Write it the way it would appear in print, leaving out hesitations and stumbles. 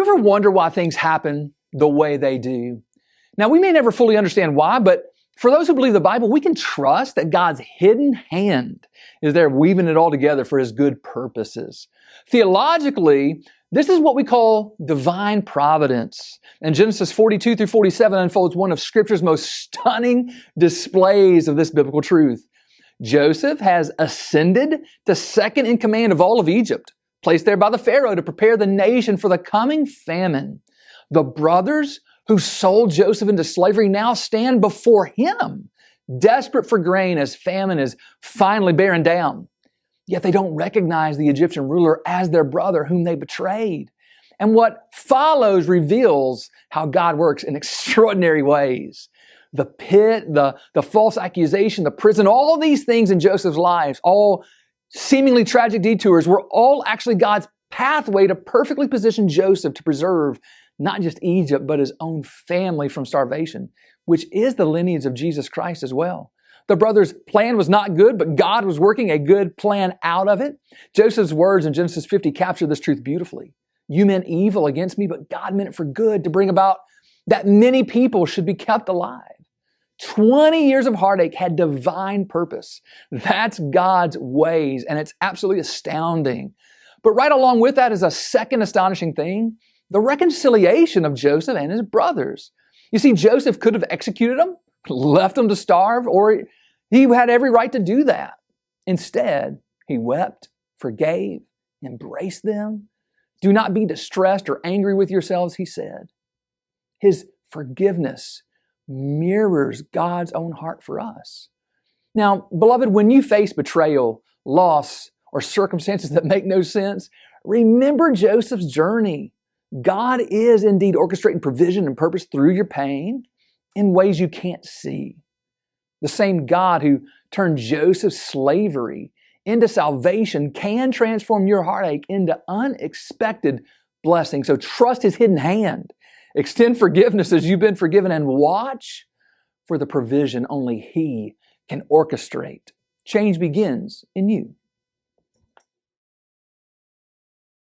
ever wonder why things happen the way they do? Now, we may never fully understand why, but for those who believe the Bible, we can trust that God's hidden hand is there weaving it all together for His good purposes. Theologically, this is what we call divine providence. And Genesis 42 through 47 unfolds one of Scripture's most stunning displays of this biblical truth. Joseph has ascended to second in command of all of Egypt, placed there by the Pharaoh to prepare the nation for the coming famine. The brothers who sold Joseph into slavery now stand before him, desperate for grain as famine is finally bearing down. Yet they don't recognize the Egyptian ruler as their brother whom they betrayed. And what follows reveals how God works in extraordinary ways. The pit, the false accusation, the prison, all of these things in Joseph's life, all seemingly tragic detours, were all actually God's pathway to perfectly position Joseph to preserve not just Egypt, but his own family from starvation, which is the lineage of Jesus Christ as well. The brothers' plan was not good, but God was working a good plan out of it. Joseph's words in Genesis 50 capture this truth beautifully. You meant evil against me, but God meant it for good to bring about that many people should be kept alive. 20 years of heartache had divine purpose. That's God's ways, and it's absolutely astounding. But right along with that is a second astonishing thing, the reconciliation of Joseph and his brothers. You see, Joseph could have executed them, left them to starve, or he had every right to do that. Instead, he wept, forgave, embraced them. Do not be distressed or angry with yourselves, he said. His forgiveness mirrors God's own heart for us. Now, beloved, when you face betrayal, loss, or circumstances that make no sense, remember Joseph's journey. God is indeed orchestrating provision and purpose through your pain in ways you can't see. The same God who turned Joseph's slavery into salvation can transform your heartache into unexpected blessing. So trust His hidden hand. Extend forgiveness as you've been forgiven and watch for the provision only He can orchestrate. Change begins in you.